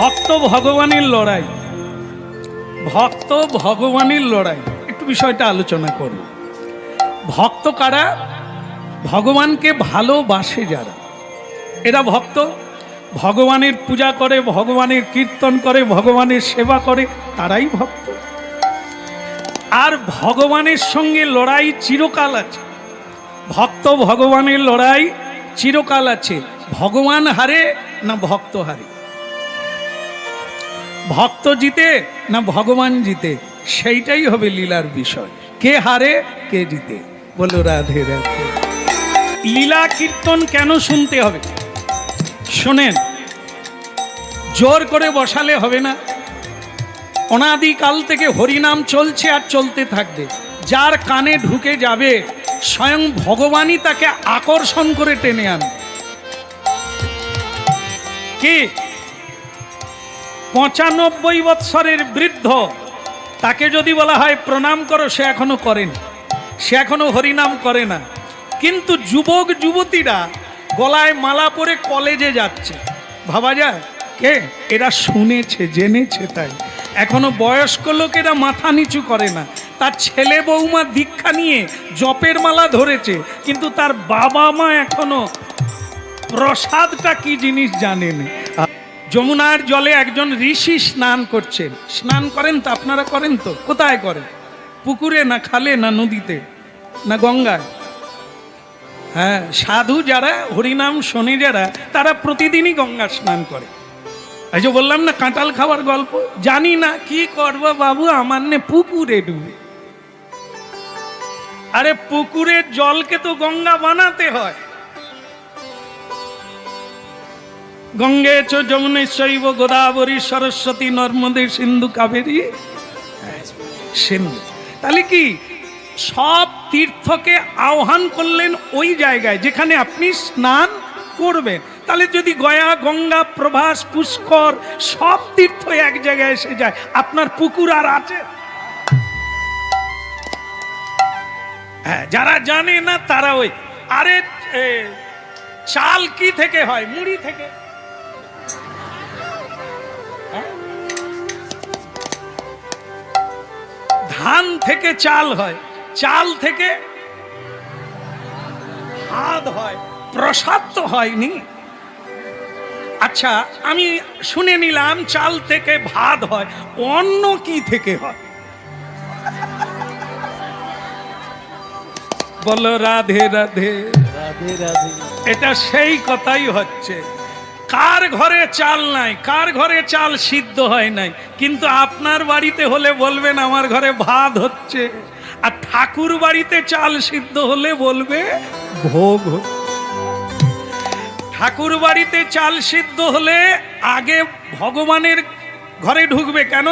ভক্ত ভগবানের লড়াই, ভক্ত ভগবানের লড়াই, একটু বিষয়টা আলোচনা করব। ভক্ত কারা? ভগবানকে ভালোবাসে যারা, এরা ভক্ত। ভগবানের পূজা করে, ভগবানের কীর্তন করে, ভগবানের সেবা করে, তারাই ভক্ত। আর ভগবানের সঙ্গে লড়াই চিরকাল আছে। ভক্ত ভগবানের লড়াই চিরকাল আছে। ভগবান হারে না ভক্ত হারে, ভক্ত জিতে না ভগবান জিতে, সেইটাই হবে লীলার বিষয়। কে হারে কে জিতে, বলো রাধে রাধে। লীলা কীর্তন কেন শুনতে হবে? শোনেন, জোর করে বসালে হবে না। অনাদিকাল থেকে হরিনাম চলছে আর চলতে থাকবে। যার কানে ঢুকে যাবে স্বয়ং ভগবানই তাকে আকর্ষণ করে টেনে আনবে। কি ৯৫ বৎসরের বৃদ্ধ, তাকে যদি বলা হয় প্রণাম করো, সে এখনো করেন, সে এখনো হরিনাম করে না। কিন্তু যুবক যুবতীরা গলায় মালা পরে কলেজে যাচ্ছে, ভাবা যায় কে? এরা শুনেছে, জেনেছে, তাই এখনো বয়স্ক লোকেরা মাথা নিচু করে না। তার ছেলে বৌমা দীক্ষা নিয়ে জপের মালা ধরেছে, কিন্তু তার বাবা মা এখনো প্রসাদটা কি জিনিস জানেন। যমুনার জলে একজন ঋষি স্নান করছেন। স্নান করেন তো আপনারা? করেন তো? কোথায় করেন? পুকুরে না খালে না নদীতে না গঙ্গায়? হ্যাঁ, সাধু যারা হরিনাম শোনে যারা, তারা প্রতিদিনই গঙ্গা স্নান করে। এই যে বললাম না কাঁঠাল খাওয়ার গল্প, জানি না কি করবো বাবু, আমার নে পুকুরে ডুবে। আরে পুকুরের জলকে তো গঙ্গা বানাতে হয়। গঙ্গে চ যমুনে চৈব গোদাবরী সরস্বতী নর্মদে সিন্ধু কাবেরী সিন্ধু। তাহলে কি সব তীর্থকে আহ্বান করলেন ওই জায়গায় যেখানে আপনি স্নান করবেন। তাহলে যদি গয়া, গঙ্গা, প্রভাস, পুষ্কর সব তীর্থ এক জায়গায় এসে যায়, আপনার পুকুর আর আছে? হ্যাঁ, যারা জানে না তারা ওই, আরে চাল কি থেকে হয়? মুড়ি থেকে। ধান থেকে চাল হয়, চাল থেকে ভাত হয়, প্রসাদ তো হয়নি। আচ্ছা, আমি শুনে নিলাম চাল থেকে ভাত হয়, অন্য কি থেকে হয়? বলো রাধে রাধে রাধে রাধে। এটা সেই কথাই হচ্ছে, কার ঘরে চাল নাই, কার ঘরে চাল সিদ্ধ হয় নাই, কিন্তু আপনার বাড়িতে হলে বলবেন আমার ঘরে ভাত হচ্ছে, আর ঠাকুর বাড়িতে চাল সিদ্ধ হলে বলবে ভোগ। ঠাকুর বাড়িতে চাল সিদ্ধ হলে আগে ভগবানের ঘরে ঢুকবে। কেন?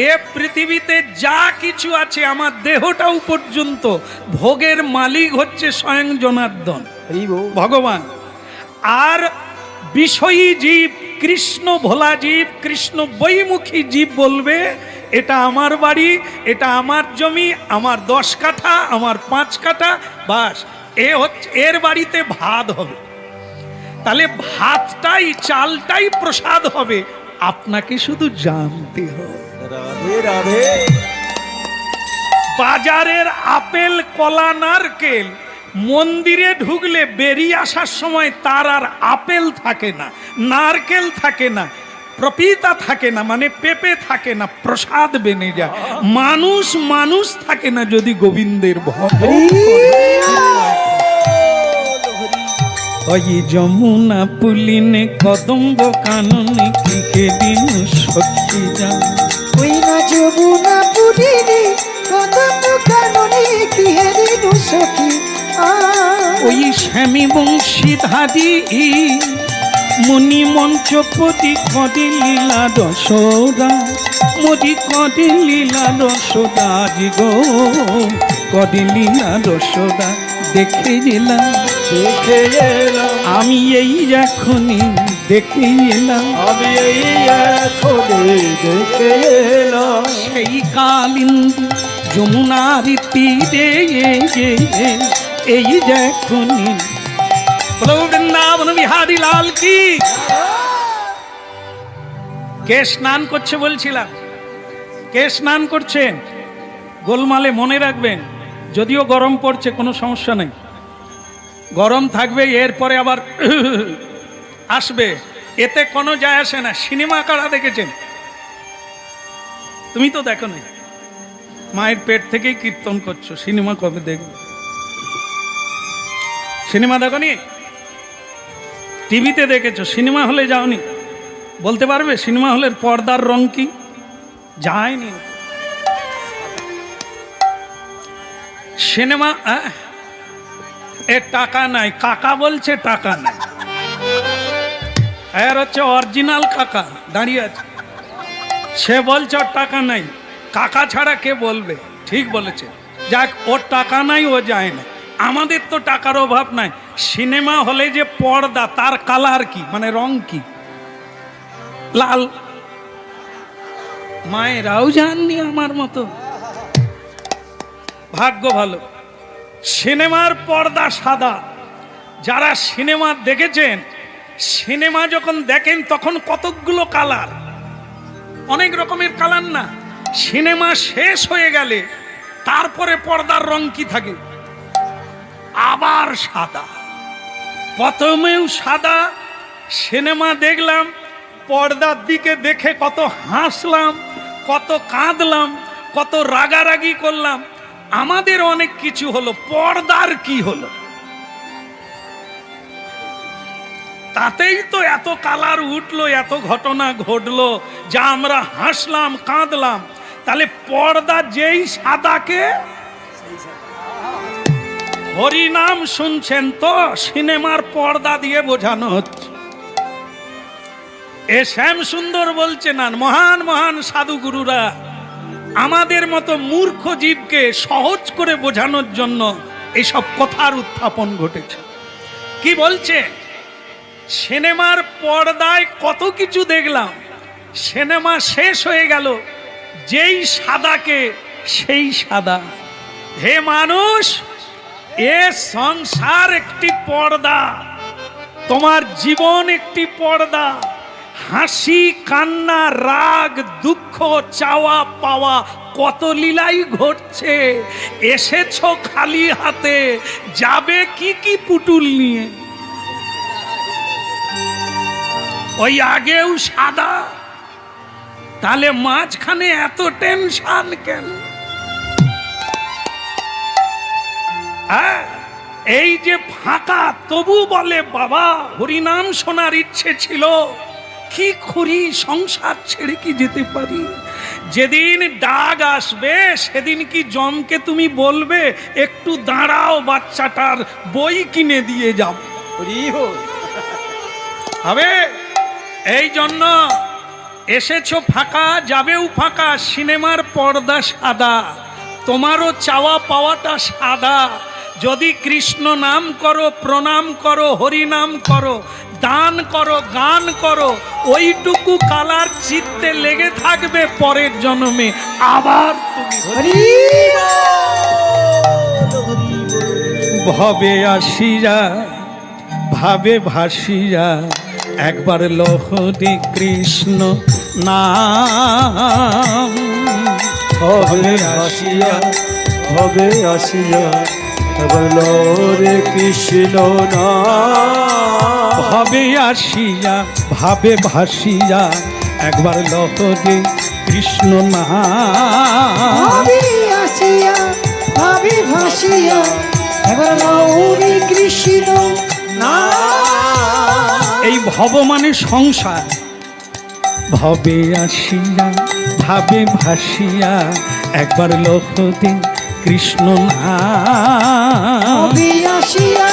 এ পৃথিবীতে যা কিছু আছে, আমার দেহটাও পর্যন্ত ভোগের মালিক হচ্ছে স্বয়ং জনার্দন ভগবান। আর বিষয়ী জীব, কৃষ্ণ ভোলা জীব, কৃষ্ণ বৈমুখী জীব বলবে এটা আমার বাড়ি, এটা আমার জমি, আমার 10 কাঠা, আমার 5 কাঠা, বাস এ হচ্ছে এর বাড়িতে ভাত হবে। তাহলে ভাতটাই, চালটাই প্রসাদ হবে, আপনাকে শুধু জানতে হবে। রাধে রাধে। বাজারের আপেল, কলা, নারকেল মন্দিরে ঢুকলে বেরিয়ে আসার সময় তার আর আপেল থাকে না, নারকেল থাকে না, প্রপিতা থাকে না, মানে পেঁপে থাকে না, প্রসাদ বেনে যায়। মানুষ মানুষ থাকে না যদি গোবিন্দের ভক্ত। ওই যমুনা পুলিনে কদম্ব কাননে কি দিন সত্যি জান। ওই না যমুনা পুলিনে কদম্ব কাননে কি দিন সত্যি। ওই শ্যামী বংশীধারী মুনি মঞ্চপতি কদি লীলা রসদা, মরি কদি লীলা রসদা গো, কদি লীলা রসদা দেখে এলাম, দেখে এলাম আমি এই এখনই, দেখে এলাম আমি এই এখনই, দেখে এলাম সেই কালিন্দী যমুনার তীরে, এই এখনই। বৃন্দাবন বিহারী লাল কি। কে স্নান করছে বলছিলাম? কে স্নান করছে? গোলমালে মনে রাখবেন, যদিও গরম পড়ছে কোনো সমস্যা নেই, গরম থাকবে, এরপরে আবার আসবে, এতে কোনো যায় আসে না। সিনেমা কারা দেখেছেন? তুমি তো দেখো না, মায়ের পেট থেকেই কীর্তন করছো, সিনেমা কবে দেখবে? সিনেমা দেখো নি? টিভিতে দেখেছো, সিনেমা হলে যাওনি? বলতে পারবে সিনেমা হলের পর্দার রং কি? যায়নি। সিনেমা এ টাকা নাই, কাকা বলছে টাকা নাই, আর হচ্ছে অরিজিনাল কাকা দাঁড়িয়ে আছে, সে বলছে ওর টাকা নাই, কাকা ছাড়া কে বলবে? ঠিক বলেছে, যাক ওর টাকা নাই, ও যায় না। আমাদের তো টাকার অভাব নাই। সিনেমা হলে যে পর্দা, তার কালার কি, মানে রং কি? লাল। মায়েরাও জাননি আমার মতো, ভাগ্য ভালো। সিনেমার পর্দা সাদা। যারা সিনেমা দেখেছেন, সিনেমা যখন দেখেন তখন কতগুলো কালার, অনেক রকমের কালার না? সিনেমা শেষ হয়ে গেলে তারপরে পর্দার রং কি থাকে? আবার সাদা। প্রথমেও সাদা, সিনেমা দেখলাম, পর্দার দিকে দেখে কত হাসলাম, কত কাঁদলাম, কত রাগারাগি করলাম, আমাদের অনেক কিছু হলো, পর্দার কি হলো? তাতেই তো এত কালার উঠলো, এত ঘটনা ঘটলো, যা আমরা হাসলাম কাঁদলাম। তাহলে পর্দা যেই সাদাকে, হরিনাম শুনছেন তো, সিনেমার পর্দা দিয়ে বোঝানো হচ্ছে। এ শ্যাম সুন্দর বলছে না, মহান মহান সাধুগুরুরা আমাদের মতো মূর্খ জীবকে সহজ করে বোঝানোর জন্য এইসব কথার উত্থাপন ঘটেছে। কি বলছে? সিনেমার পর্দায় কত কিছু দেখলাম, সিনেমা শেষ হয়ে গেল, যেই সাদাকে সেই সাদা। হে মানুষ, এ সংসার একটি পর্দা, তোমার জীবন একটি পর্দা। হাসি কান্না রাগ দুঃখ চাওয়া পাওয়া কত লীলাই ঘটছে। এসেছো খালি হাতে, যাবে কি কি পুতুল নিয়ে? ওই আগেও সাদা, তাহলে মাঝখানে এত টেনশন কেন? এই যে ফাঁকা, তবু বলে বাবা হরিনাম শোনার ইচ্ছে ছিল, কি করি, সংসার ছেড়ে কি যেতে পারি? যেদিন ডাক আসবে সেদিন কি জমকে তুমি বলবে একটু দাঁড়াও, বাচ্চাটার বই কিনে দিয়ে যাব? হবে? এই জন্য এসেছো ফাঁকা, যাবেও ফাঁকা। সিনেমার পর্দা সাদা, তোমারও চাওয়া পাওয়াটা সাদা। যদি কৃষ্ণ নাম করো, প্রণাম করো, হরি নাম করো, দান করো, গান করো, ওইটুকু কালার চিত্তে লেগে থাকবে, পরের জন্মে আবার তুমি ভবে আসিয়া ভাবে ভাসিয়া একবার লহরি কৃষ্ণ নাম। ভবে আসিয়া ভবে আসিয়া একবার লহরি কৃষ্ণ নাম। ভবে আসিয়া ভাবে ভাসিয়া একবার লহরি কৃষ্ণ নাম। ভাবে আসিয়া ভাবে ভাসিয়া একবার লহরি কৃষ্ণ নাম। এই ভব মানে সংসার। ভবে আসিয়া ভাবে ভাসিয়া একবার লহরি কৃষ্ণ নাম। ভাবে আসিয়া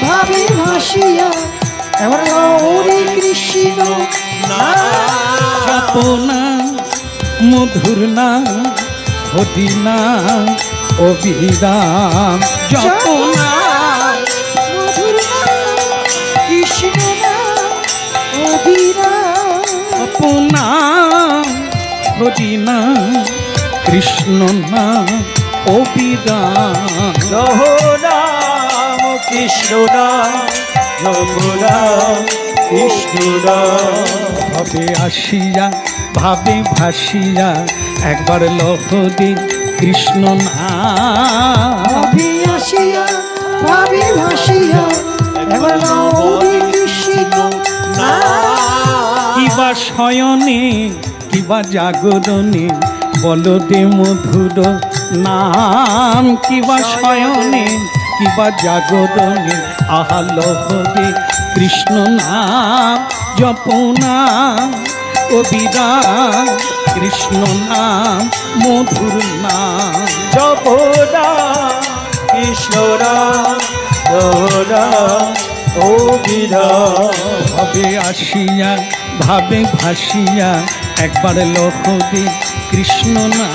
ভাবে ভাসিয়া একবার লহরি কৃষ্ণ নাম। জপনা মধুর নাম, হরি নাম অবিরাম। জপনা মধুর নাম, কৃষ্ণ নাম অবিরাম। জপনাম হরি নাম কৃষ্ণ নাম অবিরাম। জহ নাম কৃষ্ণ নাম, জহ নাম কৃষ্ণ নাম। ভবে আসিয়া ভাবে ভাসিয়া একবার লহরি কৃষ্ণ নাম। ভাবে আসিয়া ভাবে ভাসিয়া একবার হরি কৃষ্ণ নাম। কিবা শয়নে কিবা জাগরণে বলো রে মধুর নাম। কিবা শয়নে কিবা জাগরণে আহা লহরি কৃষ্ণ নাম জপনা অবিরাম কৃষ্ণ নাম মধুর নাম। জপনা কৃষ্ণ নাম জপনা অবিরাম। ভাবে আসিয়া ভাবে ভাসিয়া একবার লহরি কৃষ্ণ নাম।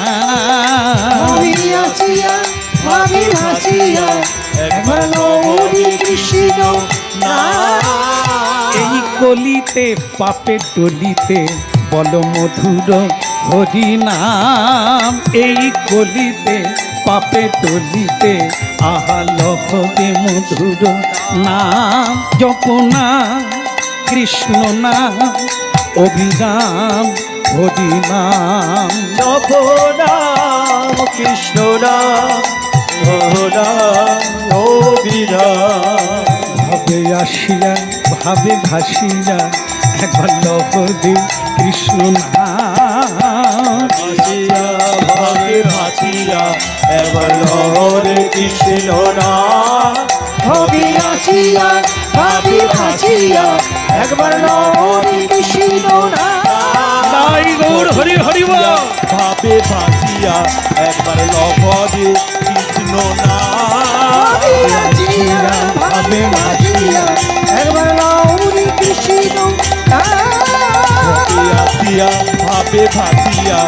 ভাবে আসিয়া ভাবে ভাসিয়া একবার হরি কৃষ্ণ নাম। এই কলিতে পাপে টলিতে বল মধুর হরি নাম। এই কলিতে পাপে টলিতে আহা লহরে মধুর নাম জপনা কৃষ্ণ নাম অবিরাম হরি নাম। জপনা কৃষ্ণ নাম জপনা অবিরাম। ভাবে আসিয়া ভাবে ভাসিয়া একবার লহরি কৃষ্ণ নাম। ভাসিয়া ভাবে ভাসিয়া এবার লহরে কৃষ্ণ নাম। ভাবে আসিয়া ভাবে ভাসিয়া একবার হরি কৃষ্ণ নাম। তাই গৌর হরি হরি বল। ভাবে ভাসিয়া একবার লহরে কৃষ্ণ নাম। ভাবে আসিয়া ভাবে ভাসিয়া একবার হরি কৃষ্ণ নাম। ভাসিয়া ভাবে ভাসিয়া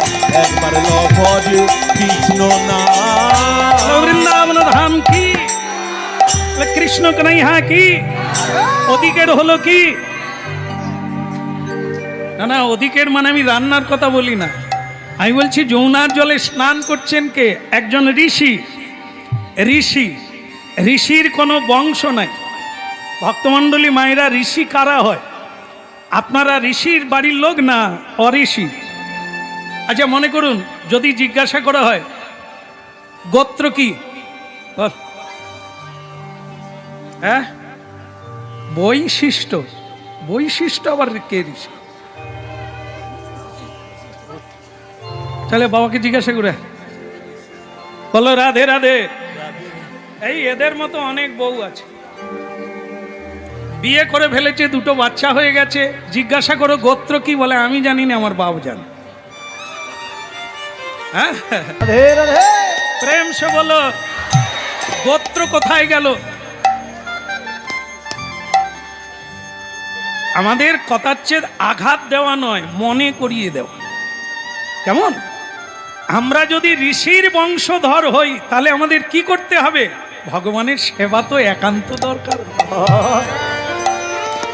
একবার লহরে কৃষ্ণ নাম। বৃন্দাবন ধাম কি কৃষ্ণ কানাইয়া কি ওদিকের হলো কি না না ওদিকের মানে আমি রান্নার কথা বলি না, আমি বলছি যমুনার জলে স্নান করছেন কে? একজন ঋষি। ঋষি ঋষির কোনো বংশ নাই। ভক্তমণ্ডলী মায়েরা ঋষি কারা হয়? আপনারা ঋষির বাড়ির লোক না অঋষি? আচ্ছা মনে করুন যদি জিজ্ঞাসা করা হয় গোত্র কি বল? হ্যাঁ বৈশিষ্ট্য। বৈশিষ্ট্য আবার কে ঋষি? তাহলে বাবাকে জিজ্ঞাসা করে বলো রাধে রাধে। এই এদের মতো অনেক বউ আছে, বিয়ে করে ফেলেছে, দুটো বাচ্চা হয়ে গেছে, জিজ্ঞাসা করো গোত্র কি? বলে আমি জানি না, আমার বাবু জানে। হ্যাঁ রাধে রাধে। প্রেম সে বলো গোত্র কোথায় গেল? আমাদের কথার চেয়ে আঘাত দেওয়া নয়, মনে করিয়ে দেওয়া। কেমন? আমরা যদি ঋষির বংশধর হই তাহলে আমাদের কি করতে হবে? ভগবানের সেবা তো একান্ত দরকার।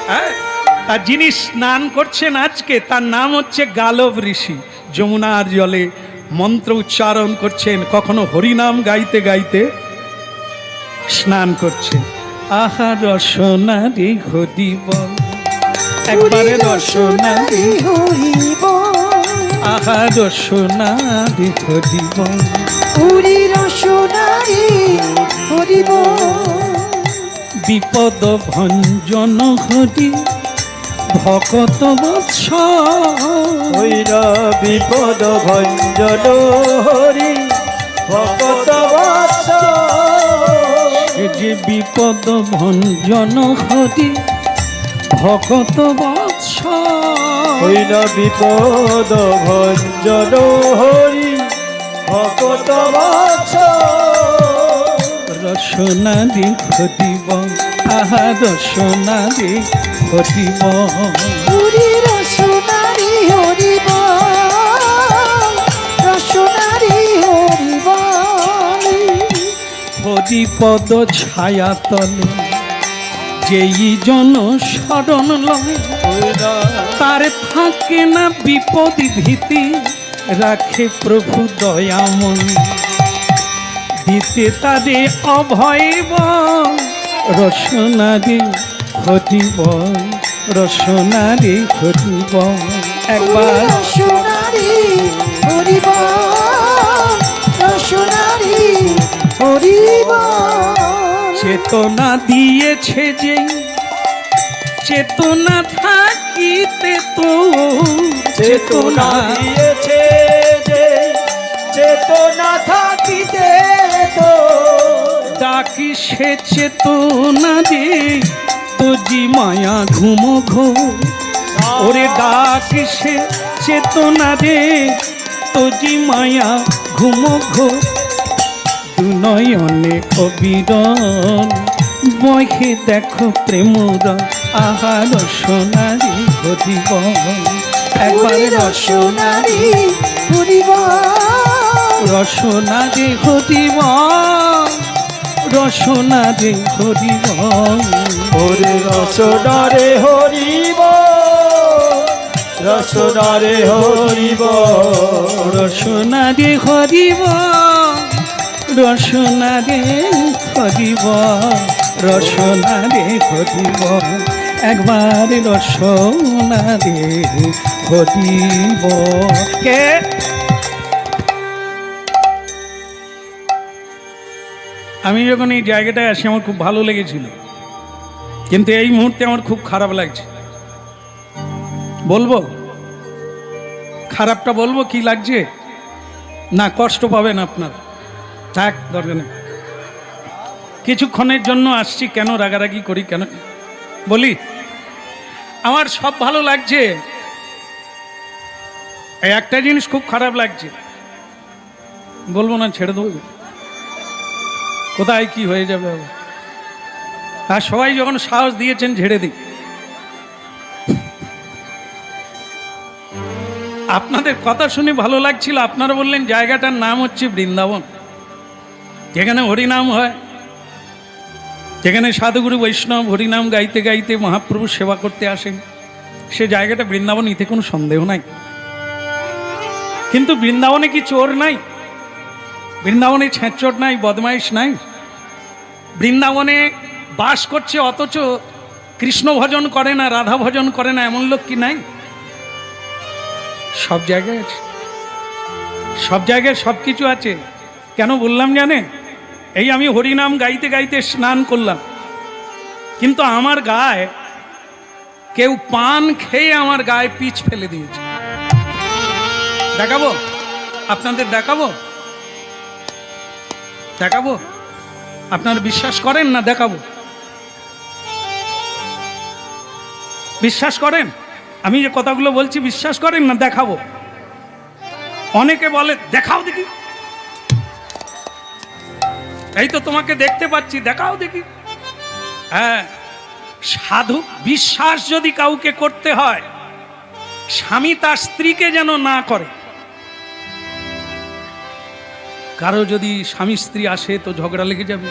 হ্যাঁ, তার যিনি স্নান করছেন আজকে তার নাম হচ্ছে গালব ঋষি। যমুনার জলে মন্ত্র উচ্চারণ করছেন, কখনো হরিনাম গাইতে গাইতে স্নান করছেন। আহা রসনা রে ঘটি বল, একবারে রসনা রে হরি বল। আহা রসনা রে ঘটি বল। হরি রসনারি হরি বল। বিপদ ভঞ্জন হরি ভকত বৎস। হইরা বিপদ ভঞ্জন হরি ভকত বৎস। যে বিপদ ভঞ্জন হরি ভকত বৎস। হইরা বিপদ ভঞ্জন হরি ভকত বৎস। রসনা রে ঘটিব, আহা রসনা রে ঘটিব। হরি রসনারি হরি বল। রসনারি হরি বল। হরিপদ ছায়া তলে যেই জন শরণ লয়, হইরা তার থাকে না বিপদ ভীতি, রাখে প্রভু দয়াময়ী। দিতে তারে অভয় বল, রসনা রে ঘটিব। রসনারে হরিব একবার রসনারি হরিব রসনারি হরিব চেতনা দিয়েছে যে চেতনা থাকিতে তো চেতনা দিয়েছে যে চেতনা থাকিতে তো ডাকি সে চেতনা দে তুজি মায়া ঘুমো ঘো ওরে ডাকি সে চেতনা দে তুজি মায়া ঘুমো ঘো দুনয়নে অবিরল বহে দেখো প্রেমর আহা রসনারি হরিব একবার রসনারি হরিব রসনারি হরিব রসনারি হরিব ওরে রসনারে হরিব রসনারে হরিব রসনারি হরিব রসনারে হরিব রসনারে হরিব একবার রসনারে হরিব কে আমি যখন এই জায়গাটায় আসি আমার খুব ভালো লেগেছিল, কিন্তু এই মুহূর্তে আমার খুব খারাপ লাগছে। বলবো খারাপটা বলবো কি লাগছে? না কষ্ট পাবেন আপনার, থাক দরকার নেই। কিছুক্ষণের জন্য আসছি, কেন রাগারাগি করি কেন বলি? আমার সব ভালো লাগছে, এই একটা জিনিস খুব খারাপ লাগছে। বলবো না, ছেড়ে দেবো, কোথায় কি হয়ে যাবে। আর সবাই যখন সাহস দিয়েছেন ঝেড়ে দিই। আপনাদের কথা শুনে ভালো লাগছিল, আপনারা বললেন জায়গাটার নাম হচ্ছে বৃন্দাবন, যেখানে হরিনাম হয়, যেখানে সাধুগুরু বৈষ্ণব হরিনাম গাইতে গাইতে মহাপ্রভু সেবা করতে আসেন। সে জায়গাটা বৃন্দাবন, এতে কোনো সন্দেহ নাই। কিন্তু বৃন্দাবনে কি চোর নাই? বৃন্দাবনে ছেঁচড় নাই, বদমাইশ নাই? বৃন্দাবনে বাস করছে অথচ কৃষ্ণ ভজন করে না, রাধা ভজন করে না, এমন লোক কি নাই? সব জায়গায় আছে, সব জায়গায় সব কিছু আছে। কেন বললাম জানেন? এই আমি হরিনাম গাইতে গাইতে স্নান করলাম, কিন্তু আমার গায়ে কেউ পান খেয়ে আমার গায়ে পিচ ফেলে দিয়েছে। দেখাবো আপনাদের, দেখাবো দেখাবো আপনারা বিশ্বাস করেন না? দেখাবো, বিশ্বাস করেন? আমি যে কথাগুলো বলছি বিশ্বাস করেন না? দেখাবো। অনেকে বলে দেখাও দেখি, এই তো তোমাকে দেখতে পাচ্ছি, দেখাও দেখি। হ্যাঁ, সাধু বিশ্বাস যদি কাউকে করতে হয়, স্বামী তার স্ত্রীকে যেন না করে। কারো যদি স্বামী স্ত্রী আসে তো ঝগড়া লেগে যাবে,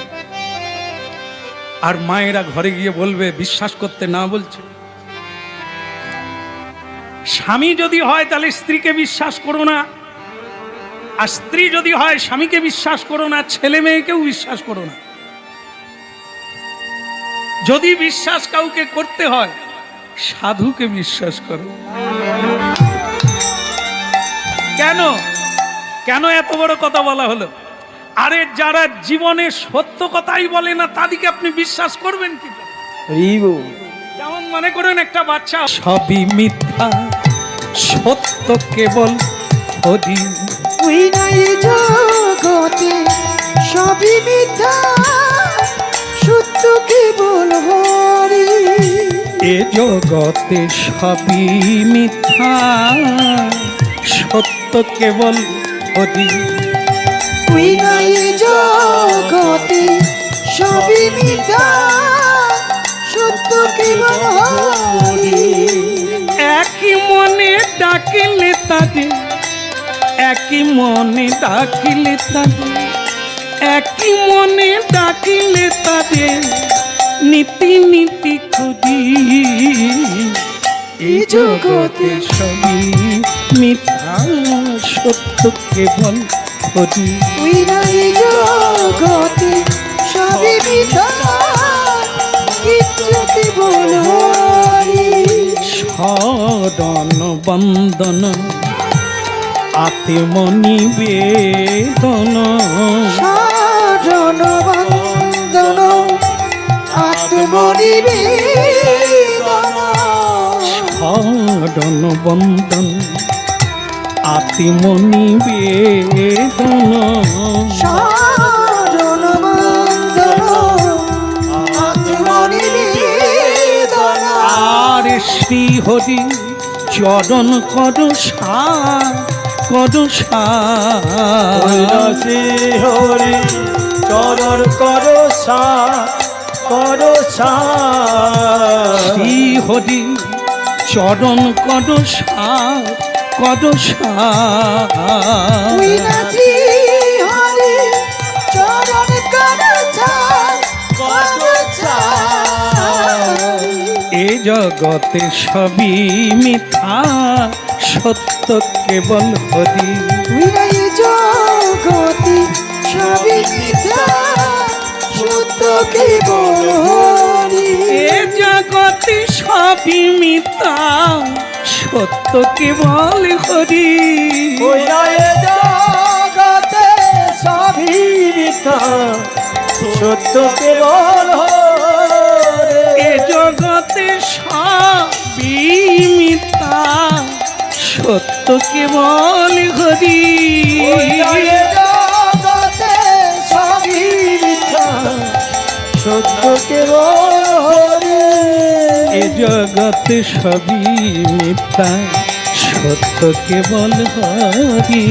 আর মায়েরা ঘরে গিয়ে বলবে বিশ্বাস করতে না বলছে। স্বামী যদি হয় তাহলে স্ত্রীকে বিশ্বাস করো না, আর স্ত্রী যদি হয় স্বামীকে বিশ্বাস করো না, ছেলে মেয়েকেও বিশ্বাস করো না। যদি বিশ্বাস কাউকে করতে হয়, সাধুকে বিশ্বাস করো। কেন কেন এত বড় কথা বলা হলো? আরে যারা জীবনে সত্য কথাই বলে না, তাদেরকে আপনি বিশ্বাস করবেন কি? যেমন মনে করেন একটা বাচ্চা, সবই মিথ্যা, সত্য কেবল হরি। ওই নাই জগতে সবই মিথ্যা, সত্য কেবল হরি। এ জগতে সবই মিথ্যা, সত্য কেবল হরি। ওই নাই জগতে সবই মিথ্যা, সত্য কেবল হরি। একই মনে ডাকিলে তাদের, একই মনে ডাকিলে তাদের, একই মনে ডাকিলে তাদের নীতি নীতি খুঁজি। এই জগতে সবই মিথ্যা, সত্য কেবল হরি। ওই নাই জগতে সবই মিথ্যা, সত্য কেবল হরি। শরণ বন্দন আত্মনিবেদন শরণ বন্দন আত্মনিবেদন শরণ বন্দন আত্মনিবেদন শরণ বন্দন আত্মনিবেদন আর শ্রী হরি চরণ করসা শ্রী হরি চরণ করো শ্রী হরি চরণ করসা তুই না শ্রী হরি চরণ করছা এ জগতে সবই মিথ্যা সত্য কেবল হরি তুই নাই জগতি সবই মিথ্যা সত্য কেবল হরি এ জগতে সবই মিথ্যা সত্য কেবল হরি জগতে সবই মিথ্যা সত্য কেবল এ জগতে সবই মিথ্যা সত্য কেবল হরি জগতে সবই মিথ্যা সত্য কেবল হরি এ জগতে সবই মিথ্যা সত্য কেবল হরি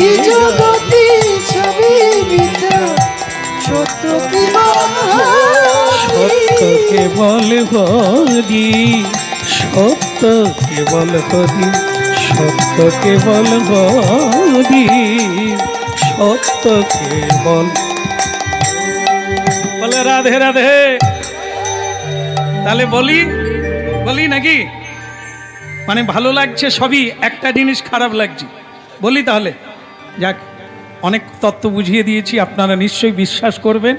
এই জগতে সবই মিথ্যা সত্য কেবল সত্য কেবল হরি সত্য কেবল হরি সত্য কেবল হরি সত্য কেবল বলে রাধে রাধে। তাহলে বলি নাকি মানে ভালো লাগছে সবই, একটা জিনিস খারাপ লাগছে বলি। তাহলে যাক, অনেক তত্ত্ব বুঝিয়ে দিয়েছি, আপনারা নিশ্চয়ই বিশ্বাস করবেন।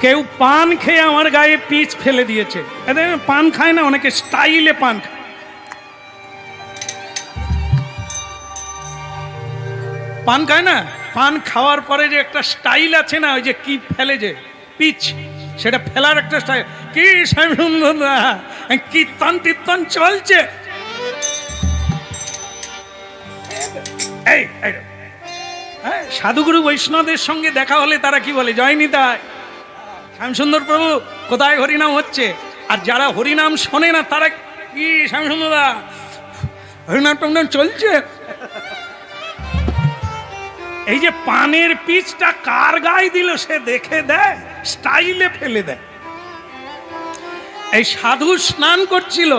কেউ পান খেয়ে আমার গায়ে পিচ ফেলে দিয়েছে। এদের পান খায় না, অনেকে স্টাইলে পান খায়। পান খায় না, পান খাওয়ার পরে যে একটা স্টাইল আছে না, ওই যে কি ফেলে যে পিচ, সেটা ফেলার একটা স্টাইল। কি কীর্তন টীর্তন চলছে, এই সাধুগুরু বৈষ্ণবদের সঙ্গে দেখা হলে তারা কি বলে, জয় নিতাই, শ্যামসুন্দর প্রভু কোথায় হরিনাম হচ্ছে। আর যারা হরিনাম শোনে না তারা কি, শ্যামসুন্দর দা হরিনাম টমনাম চলছে। এই যে পানের পিচটা কার গায়ে দিল সে দেখে দেয়, স্টাইলে ফেলে দেয়। এই সাধু স্নান করছিল,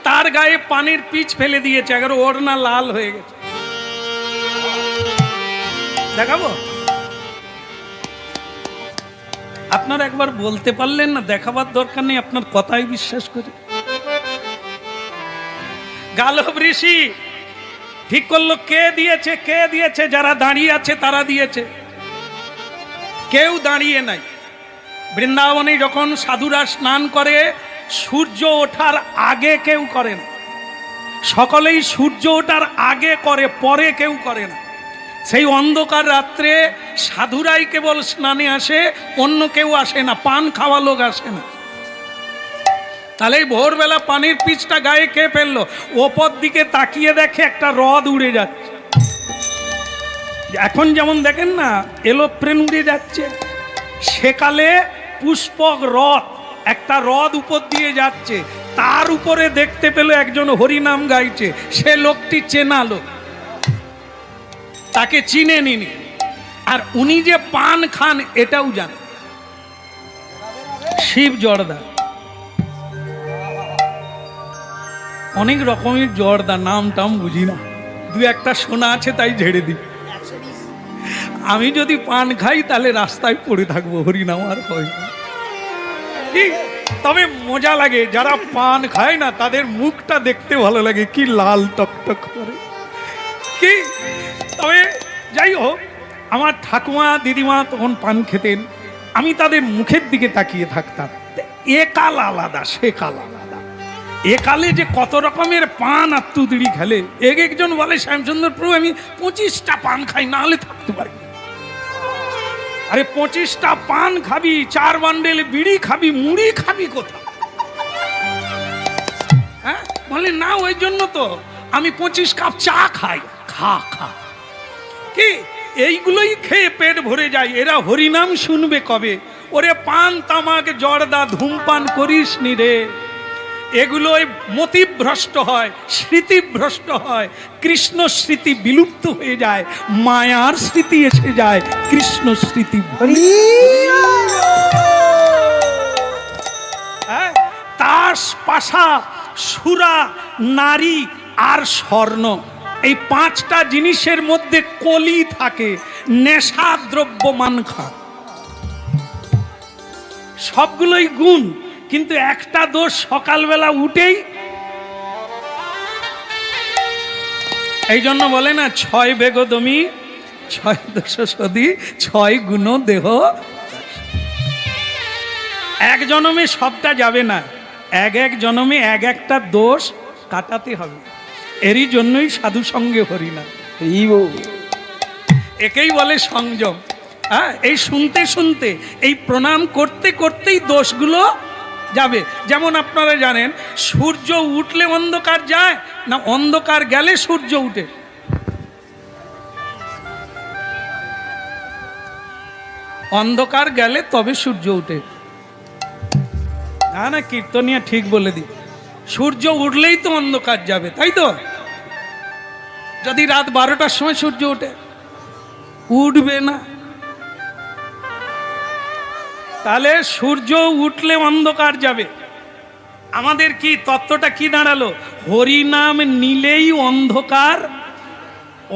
তার গায়ে পানের পিচ ফেলে দিয়েছে, এগারো ওড়না লাল হয়ে গেছে। দেখাবো? আপনারা একবার বলতে পারলেন না, দেখাবার দরকার নেই, আপনার কথাই বিশ্বাস করি। গালব ঋষি ঠিক করলো কে দিয়েছে, যারা দাঁড়িয়ে আছে তারা দিয়েছে, কেউ দাঁড়িয়ে নাই। বৃন্দাবনে যখন সাধুরা স্নান করে, সূর্য ওঠার আগে কেউ করে না, সকলেই সূর্য ওঠার আগে করে, পরে কেউ করে না। সেই অন্ধকার রাত্রে সাধুরাই কেবল স্নানে আসে, অন্য কেউ আসে না, পান খাওয়া লোক আসে না। তাহলে ভোরবেলা পানির পিচটা গায়ে কে ফেললো? ওপর দিকে তাকিয়ে দেখে একটা রদ উড়ে যাচ্ছে। এখন যেমন দেখেন না এলোপ্লেন উড়ে যাচ্ছে, সেকালে পুষ্পক রথ, একটা রথ উপর দিয়ে যাচ্ছে, তার উপরে দেখতে পেল একজন হরিনাম গাইছে। সে লোকটি চেনা লোক, তাকে চিনে নিনি। আর উনি যে পান খান এটাও জানে, শিব জর্দা। অনেক রকমের জর্দা, নাম টাম বুঝি না, দু একটা শোনা আছে তাই ঝেড়ে দিই। আমি যদি পান খাই তাহলে রাস্তায় পড়ে থাকবো, হরিনাম আর হয় না। তবে মজা লাগে, যারা পান খায় না তাদের মুখটা দেখতে ভালো লাগে, কি লাল টকটক করে কি। তবে যাই হোক, আমার ঠাকুমা দিদিমা তখন পান খেতেন, আমি তাদের মুখের দিকে তাকিয়ে থাকতাম, এ কাল আলাদা সে কাল আলাদা। একালে যে কত রকমের পান আর তুদড়ি খেলে। এক একজন বলে শ্যামসুন্দর প্রভু আমি 25টা পান খাই, না হলে থাকতে পারি। আরে 25টা পান খাবি, 4 বান্ডেল বিড়ি খাবি, মুড়ি খাবি কোথা? হ্যাঁ বলে না, ওই জন্য তো আমি 25 কাপ চা খাই। খা খা, কি এইগুলোই খেয়ে পেট ভরে যায়। এরা হরিনাম শুনবে কবে? ওরে পান তামাক জর্দা ধূমপান করিস নি রে, এগুলোই মতিভ্রষ্ট হয়, স্মৃতিভ্রষ্ট হয়, কৃষ্ণ স্মৃতি বিলুপ্ত হয়ে যায়, মায়ার স্মৃতি এসে যায়, কৃষ্ণ স্মৃতি। হ্যাঁ, তাস পাশা সুরা নারী আর স্বর্ণ, এই 5টা জিনিসের মধ্যে কলি থাকে, নেশা দ্রব্য মানখা, সবগুলোই গুণ, কিন্তু একটা দোষ, সকালবেলা উঠেই। এই জন্য বলে না 6 বেগদমি 6 দোষ সদি 6 গুণ দেহ। এক জন্মে সবটা যাবে না, এক জন্মে একটা দোষ কাটাতে হবে। এরই জন্যই সাধু সঙ্গে হরিনাম, একেই বলে সংযম। হ্যাঁ, এই শুনতে শুনতে, এই প্রণাম করতে করতেই দোষগুলো যাবে। যেমন আপনারা জানেন সূর্য উঠলে অন্ধকার যায় না, অন্ধকার গেলে সূর্য উঠে? অন্ধকার গেলে তবে সূর্য উঠে। না না, কীর্তনিয়া ঠিক বলে দি, সূর্য উঠলেই তো অন্ধকার যাবে, তাই তো? যদি রাত 12টার সময় সূর্য উঠে, উঠবে না, তাহলে সূর্য উঠলে অন্ধকার যাবে। আমাদের কি তত্ত্বটা কি দাঁড়ালো? হরিনাম নিলেই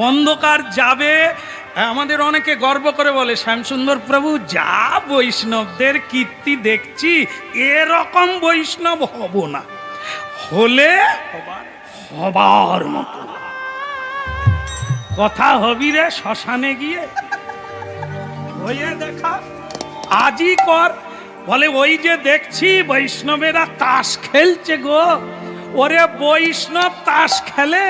অন্ধকার যাবে। আমাদের অনেকে গর্ব করে বলে শ্যামসুন্দর প্রভু যা বৈষ্ণবদের কীর্তি দেখছি, এরকম বৈষ্ণব হব না, হলে হবার মতো কথা হবি রে শ্মশানে গিয়ে হয়ে দেখা, আজই কর। বলে ওই যে দেখছি বৈষ্ণবেরা তাস খেলছে গো। ওরে বৈষ্ণব তাস খেলে,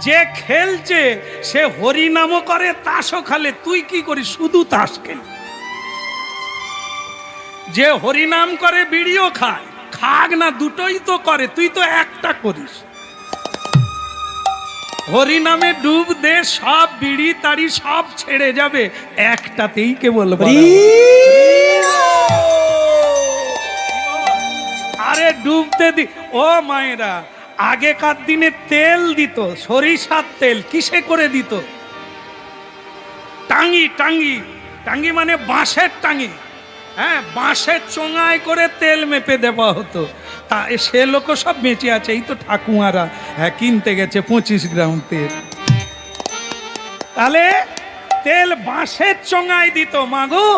যে খেলছে সে হরিনামও করে তাসও খেলে, তুই কি করিস? শুধু তাস খেল। যে হরিনাম করে বিড়িও খায়, খাক না, দুটোই তো করে, তুই তো একটা করিস। হরিনামে ডুব দে, সব বিড়ি তাড়ি সব ছেড়ে যাবে, একটাতেই কেবল। আরে ডুবতে দি। ও মায়েরা, আগেকার দিনে তেল দিত, সরিষার তেল, কিসে করে দিত? টাঙ্গি টাঙ্গি, টাঙ্গি মানে বাঁশের টাঙ্গি। হ্যাঁ, বাঁশের চোঙায় করে তেল মেপে দেওয়া হতো। তা সে লোক সব বেঁচে আছে, এই তো ঠাকুমারা হ্যাঁ কিনতে গেছে 25 গ্রাম তেল। তাহলে তেল বাঁশের চোঙায় দিত। মাগো,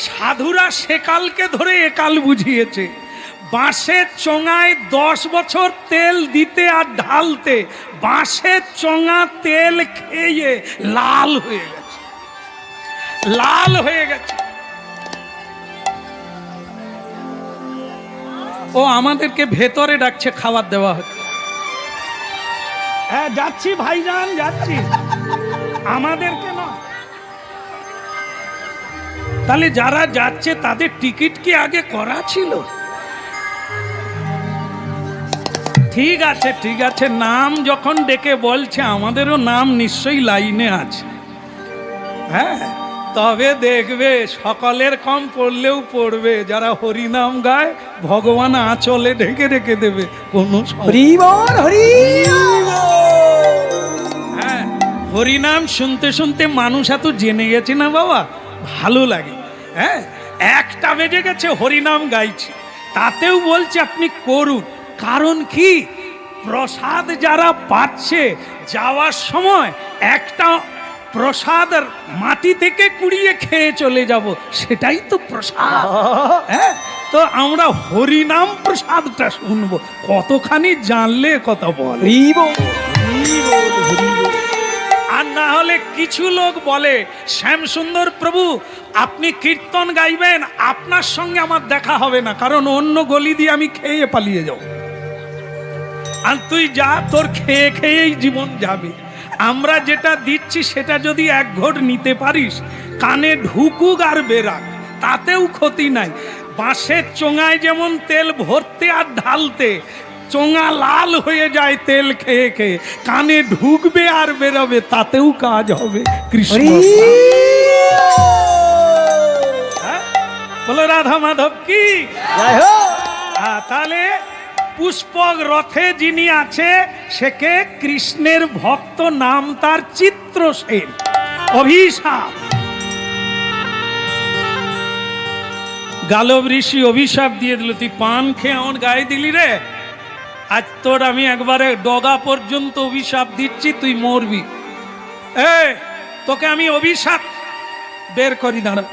সাধুরা সেকালকে ধরে একাল বুঝিয়েছে, বাঁশের চোঙায় 10 বছর তেল দিতে আর ঢালতে, বাঁশের চোঙা তেল খেয়ে লাল হয়ে গেছে, লাল হয়ে গেছে। ও আমাদেরকে ভেতরে ডাকছে, খাবার দেওয়া হচ্ছে। হ্যাঁ যাচ্ছি ভাইজান, যাচ্ছি, আমাদেরকে না। তাহলে যারা যাচ্ছে তাদের টিকিট কি আগে করা ছিল? ঠিক আছে ঠিক আছে, নাম যখন ডেকে বলছে আমাদেরও নাম নিশ্চয়ই লাইনে আছে। হ্যাঁ, তবে দেখবে সকলের কম পড়লেও পড়বে, যারা হরিনাম গায় ভগবান আঁচলে ঢেকে রেখে দেবে, কোনো হ্যাঁ। হরিনাম শুনতে শুনতে মানুষ এত জেনে গেছে না বাবা, ভালো লাগে। হ্যাঁ, 1টা বেজে গেছে, হরিনাম গাইছি, তাতেও বলছে আপনি করুন। কারণ কি? প্রসাদ যারা পাচ্ছে, যাওয়ার সময় একটা প্রসাদ মাটি থেকে কুড়িয়ে খেয়ে চলে যাব, সেটাই তো প্রসাদ। হ্যাঁ, তো আমরা হরিনাম প্রসাদটা শুনবো, কতখানি জানলে কত বল। আর না হলে কিছু লোক বলে শ্যামসুন্দর প্রভু আপনি কীর্তন গাইবেন, আপনার সঙ্গে আমার দেখা হবে না, কারণ অন্য গলি দিয়ে আমি খেয়ে পালিয়ে যাব। আর তুই যা, তোর খেয়ে খেয়েই জীবন যাবে। আমরা যেটা দিচ্ছি সেটা যদি এক ঘোট নিতে পারিস, কানে ঢুকুক আর বেরাক, তাতেও ক্ষতি নাই। বাঁশের চোঙায় যেমন তেল ভরতে আর ঢালতে চোঙা লাল হয়ে যায় তেল খেয়ে খেয়ে, কানে ঢুকবে আর বেরোবে, তাতেও কাজ হবে। কৃষ্ণ হ্যাঁ? বলো রাধা মাধব কি। জয় হোক। তাহলে পুষ্পক রথে যিনি আছে সেকে কৃষ্ণের ভক্ত, নাম তার চিত্রসেন। অভিশাপ, গালব ঋষি অভিশাপ দিয়ে দিল, তুই পান খেয়ে আমার গায়ে দিলি রে, আজ তোর আমি একবারে ডগা পর্যন্ত অভিশাপ দিচ্ছি, তুই মরবি। তোকে আমি অভিশাপ বের করি। দাঁড়া,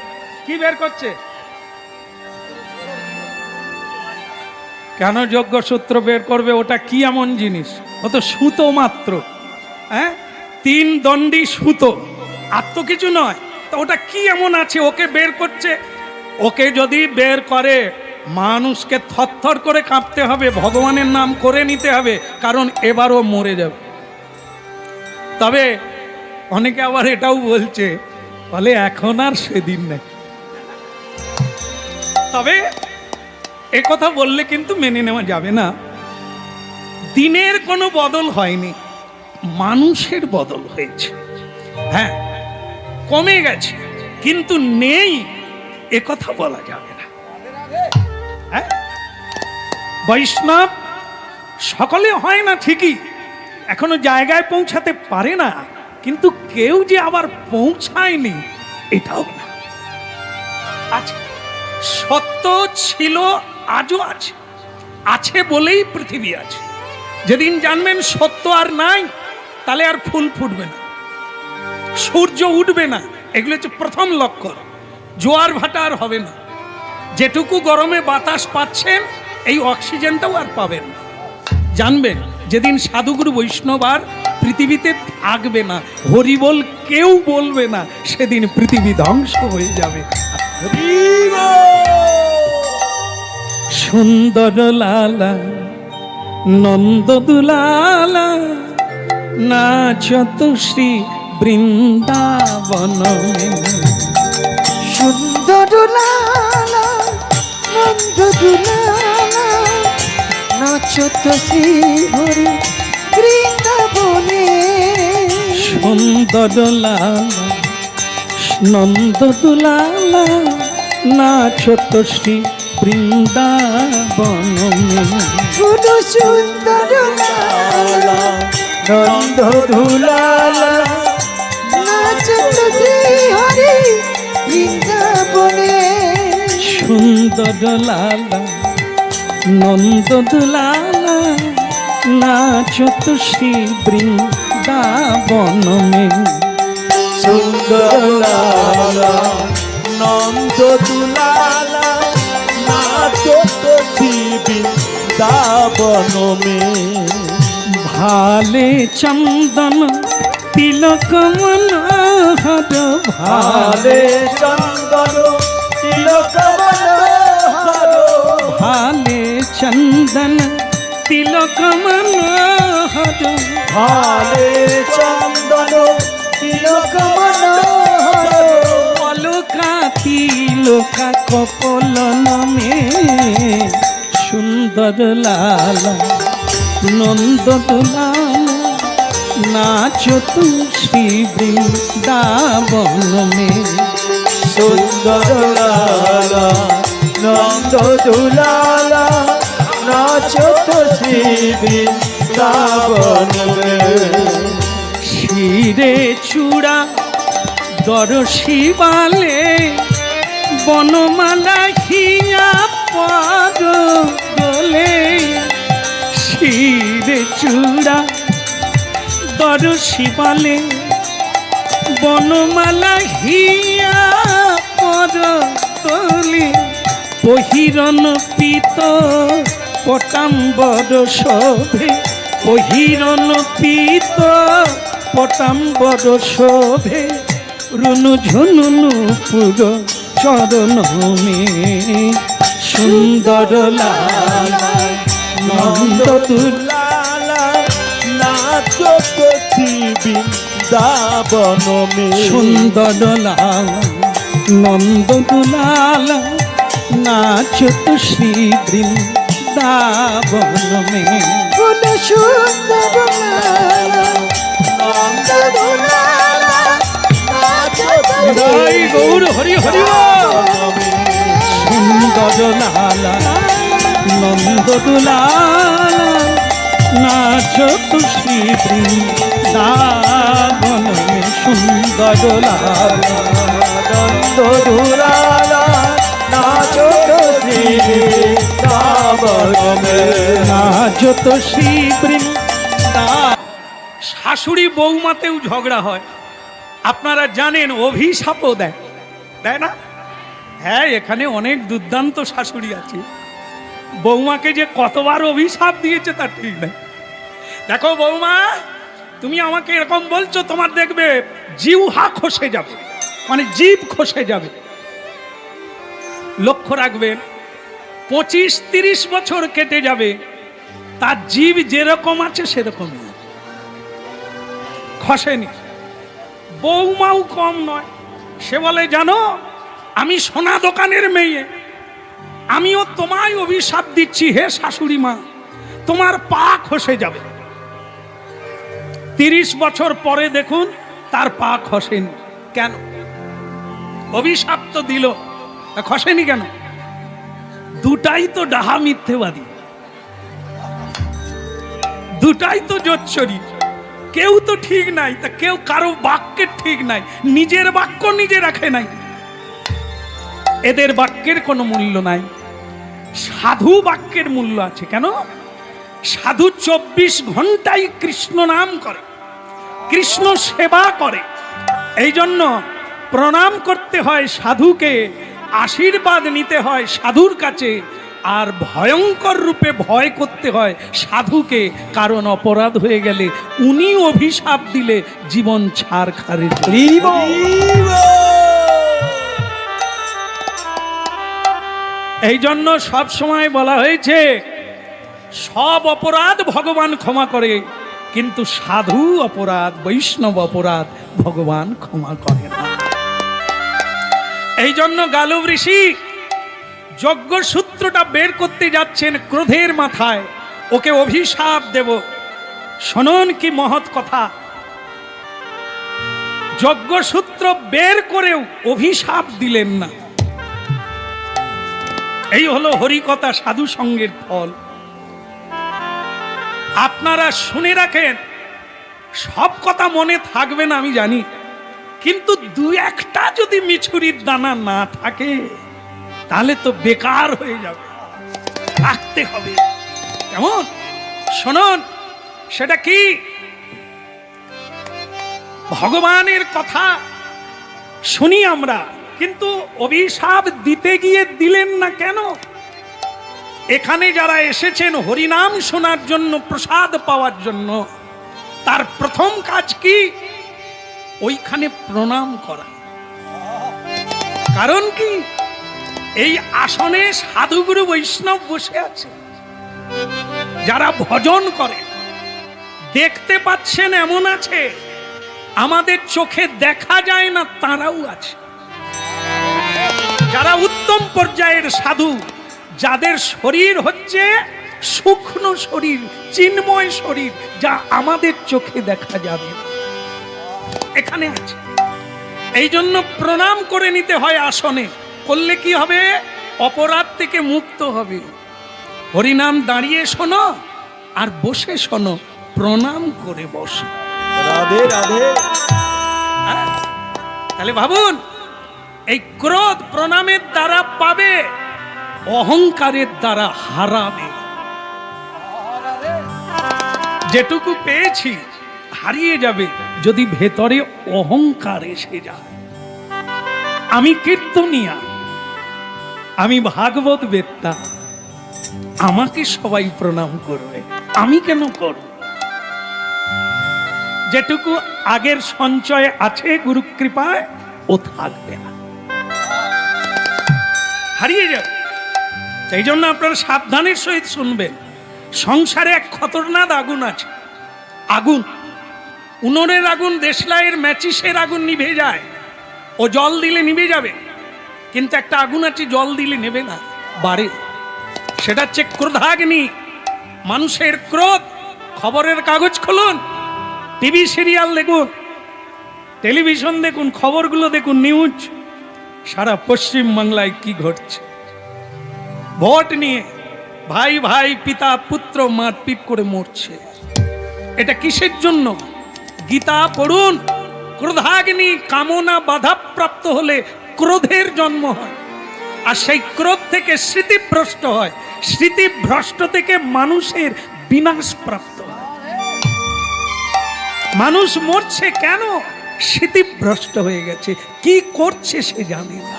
কি বের করছে? কেন যজ্ঞ সূত্র বের করবে? ওটা কি এমন জিনিস? ও তো সুতো মাত্র, হ্যাঁ, 3 দণ্ডি সুতো, আর তো কিছু নয়। তো ওটা কি এমন আছে ওকে বের করছে? ওকে যদি বের করে মানুষকে থরথর করে কাঁপতে হবে, ভগবানের নাম করে নিতে হবে, কারণ এবারও মরে যাবে। তবে অনেকে আবার এটাও বলছে, বলে এখন আর সেদিন নেই। তবে এ কথা বললে কিন্তু মেনে নেওয়া যাবে না। দিনের কোনো বদল হয়নি, মানুষের বদল হয়েছে। হ্যাঁ, কমে গেছে, কিন্তু নেই এ কথা বলা যাবে না। হ্যাঁ, বৈষ্ণব সকলে হয় না ঠিকই, এখনো জায়গায় পৌঁছাতে পারে না, কিন্তু কেউ যে আবার পৌঁছায়নি এটাও না। আচ্ছা, সত্য ছিল, আজও আছে, আছে বলেই পৃথিবী আছে। যেদিন জানবেন সত্য আর নাই, তাহলে আর ফুল ফুটবে না, সূর্য উঠবে না, এগুলো হচ্ছে প্রথম লক্ষণ। জোয়ার ভাটা আর হবে না, যেটুকু গরমে বাতাস পাচ্ছেন এই অক্সিজেনটাও আর পাবেন না। জানবেন যেদিন সাধুগুরু বৈষ্ণব আর পৃথিবীতে থাকবে না, হরিবল কেউ বলবে না, সেদিন পৃথিবী ধ্বংস হয়ে যাবে। সুন্দর লালা নন্দ দুলালা নাচত শ্রী বৃন্দাবন। সুন্দর লালা নন্দ দুলালা নাচত শ্রী হরি বৃন্দাবনে। সুন্দর লালা নন্দ দুলালা নাচত শ্রী বৃন্দাবন। গুরু সুন্দর লালা নন্দ দুলালা নাচত শ্রী হরি বৃন্দাবনে। সুন্দর লালা নন্দ দুলালা নাচত শ্রী বৃন্দাবন। সুন্দর লালা নন্দ দুলালা নাচত শ্রী বৃন্দাবন মে। ভালে চন্দন তিলক মনোহর, ভালে চন্দন তিলক মনোহর। ভালে চন্দন তিলক মনোহর। ভালে চন্দন তিলক মনোহর। অলকা তিলকা কপলন মে। সুন্দর লালা নন্দ দুলালা নাচত শ্রী বৃন্দাবন মে। সুন্দর লালা নন্দ দুলালা নাচত শ্রী বৃন্দাবন মে। শিরে চূড়া দরশিবালে বনমালা হিয়া পদ গলে। শিরে চূড়া দরশিবালে বনমালা হিয়া পদ গলে। বহিরন পিত পটাম্বর শোভে। বহিরন পিত পটাম্বর শোভে। রুনু ঝুনু নূপুর চরণ মে। সুন্দর লালা নন্দ দুলালা চতুর্থী বৃন্দাবন মে সুন্দর লাল নন্দ দুলাল নাচো তো শ্রী বৃন্দাবন মে। ফুল সুন্দর লালা নন্দ দুলালা নাচো তো জয় গৌর হরি হরি বল। সুন্দর লালা নন্দ দুলাল নাচো তো শ্রী বৃন্দাবন মে। সুন্দর লালা নন্দ দুলালা নাচো তো শ্রী বৃন্দাবন মে নাচো তো শ্রী বৃন্দাবন। শাশুড়ি বৌমাতেও ঝগড়া হয়, আপনারা জানেন, অভিশাপও দেয়, তাই না? হ্যাঁ, এখানে অনেক দুর্দান্ত শাশুড়ি আছে, বৌমাকে যে কতবার অভিশাপ দিয়েছে তার ঠিক নেই। দেখো বৌমা, তুমি আমাকে এরকম বলছো, তোমার দেখবে জিহ্বা খসে যাবে, মানে জিভ খসে যাবে। লক্ষ্য রাখবেন, 25-30 বছর কেটে যাবে, তার জীব যেরকম আছে সেরকমই আছে, খসেনি। বৌমাও কম নয়, সে বলে জানো, আমি সোনা দোকানের মেয়ে, আমিও তোমায় অভিশাপ দিচ্ছি হে শাশুড়ি মা, তোমার পা খসে যাবে। 30 বছর পরে দেখুন তার পা খসেনি। কেন? অভিশাপ তো দিল, খসেনি কেন? দুটাই তো ডাহা মিথ্যেবাদী, দুটাই তো জোচ্চুরি, কেউ তো ঠিক নাই, তা কেউ কারো বাক্যের ঠিক নাই, নিজের বাক্য নিজে রাখে নাই, এদের বাক্যের কোনো মূল্য নাই। সাধু বাক্যের মূল্য আছে। কেন? সাধু 24 ঘন্টাই কৃষ্ণ নাম করে, কৃষ্ণ সেবা করে। এই জন্য প্রণাম করতে হয় সাধুকে, আশীর্বাদ নিতে হয় সাধুর কাছে, আর ভয়ঙ্কর রূপে ভয় করতে হয় সাধুকে, কারণ অপরাধ হয়ে গেলে উনি অভিশাপ দিলে জীবন ছাড়খাড়ে। এই জন্য সব সময় বলা হয়েছে সব অপরাধ ভগবান ক্ষমা করে, কিন্তু সাধু অপরাধ, বৈষ্ণব অপরাধ ভগবান ক্ষমা করে না। এই জন্য গালব ঋষি যজ্ঞ সূত্রটা বের করতে যাচ্ছেন ক্রোধের মাথায়, ওকে অভিশাপ দেব। শুনুন কি মহৎ কথা, যজ্ঞ সূত্র বের করেও অভিশাপ দিলেন না। এই হলো হরিকথা, সাধু সঙ্গের ফল। আপনারা শুনে রাখেন, সব কথা মনে থাকবে না আমি জানি, কিন্তু 2-1টা যদি মিছুরির দানা না থাকে তাহলে তো বেকার হয়ে যাবে, রাখতে হবে। কেমন? শুনুন, সেটা কি? ভগবানের কথা শুনি আমরা, কিন্তু অভিশাপ দিতে গিয়ে দিলেন না কেন? এখানে যারা এসেছেন হরিনাম শোনার জন্য, প্রসাদ পাওয়ার জন্য, তার প্রথম কাজ কি? ওইখানে প্রণাম করা। কারণ কি? এই আসনে সাধুগুরু বৈষ্ণব বসে আছে, যারা ভজন করে। দেখতে পাচ্ছেন এমন আছে, আমাদের চোখে দেখা যায় না তারাও আছে, যারা উত্তম পর্যায়ের সাধু, যাদের শরীর হচ্ছে সূক্ষ্ম শরীর, চিন্ময় শরীর, যা আমাদের চোখে দেখা যাবে না, এখানে আছে। এই জন্য প্রণাম করে নিতে হয় আসনে, করলে কি হবে? অপরাধ থেকে মুক্ত হবে। হরিনাম দাঁড়িয়ে শোনো আর বসে শোনো, প্রণাম করে বসো। রাধে রাধে। তাহলে ভাবুন, এই ক্রোধ প্রণামের দ্বারা পাবে, অহংকারের দ্বারা হারাবে। যেটুকু পেয়েছি হারিয়ে যাবে যদি ভেতরে অহংকার এসে যায়। আমি কীর্তনিয়া, আমি ভাগবত বেত্তা, আমাকে সবাই প্রণাম করবে, আমি কেন করব? যেটুকু আগের সঞ্চয় আছে গুরু কৃপায়, ও থাকবে না, হারিয়ে যাবে। সেই জন্য আপনারা সাবধানের সহিত শুনবেন। সংসারে এক খতরনাক আগুন আছে, আগুন উনুনের আগুন, দেশলাইয়ের ম্যাচিসের আগুন নিভে যায়, ও জল দিলে নিভে যাবে, কিন্তু একটা আগুন আছে জল দিলে নেবে না, বাড়ে। সেটা হচ্ছে ক্রোধাগ্নি, মানুষের ক্রোধ। খবরের কাগজ খুলুন, টিভি সিরিয়াল দেখুন, টেলিভিশন দেখুন, খবরগুলো দেখুন, নিউজ, সারা পশ্চিম বাংলায় কি ঘটছে। ভোট নিয়ে ভাই ভাই, পিতা পুত্র মারপিট করে মরছে। এটা কিসের জন্য? গীতা পড়ুন। ক্রোধাগ্নি, কামনা বাধাপ্রাপ্ত হলে ক্রোধের জন্ম হয়, আর সেই ক্রোধ থেকে স্মৃতিভ্রষ্ট হয়, স্মৃতিভ্রষ্ট থেকে মানুষের বিনাশ প্রাপ্ত হয়। মানুষ মরছে কেন? স্মৃতিভ্রষ্ট হয়ে গেছে, কি করছে সে জানে না।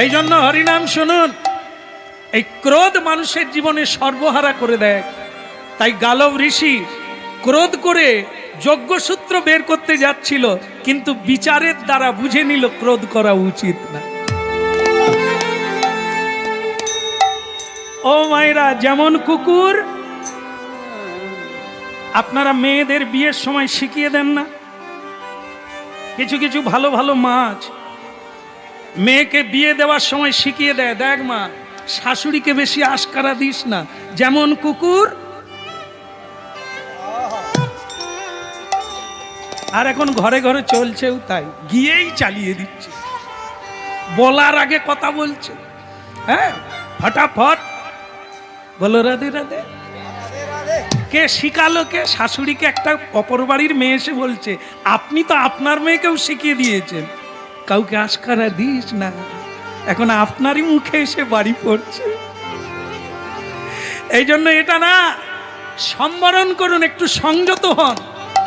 এই জন্য হরিনাম শুনুন। এই ক্রোধ মানুষের জীবনে সর্বহারা করে দেয়। তাই গালব ঋষি ক্রোধ করে যজ্ঞসূত্র বের করতে যাচ্ছিল, কিন্তু বিচারের দ্বারা বুঝে নিল ক্রোধ করা উচিত না। ও মায়েরা, যেমন কুকুর, আপনারা মেয়েদের বিয়ের সময় শিখিয়ে দেন না? কিছু কিছু ভালো ভালো মাছ মেয়েকে বিয়ে দেওয়ার সময় শিখিয়ে দেয়, দেখ মা, শাশুড়িকে বেশি আশকারা দিস না, যেমন কুকুর। আর এখন ঘরে ঘরে চলছেও তাই, গিয়েই চালিয়ে দিচ্ছে, বলার আগে কথা বলছে। হ্যাঁ, ফটাফট বলো রাধে রাধে। কে শিখালো? কে? শাশুড়িকে একটা অপর বাড়ির মেয়ে এসে বলছে, আপনি তো আপনার মেয়েকেও শিখিয়ে দিয়েছেন, কাউকে আশকারা দিস না। এখন আপনারই মুখে এসে বাড়ি পড়ছে। এই জন্য এটা না, সম্বরণ করুন, একটু সংযত হন,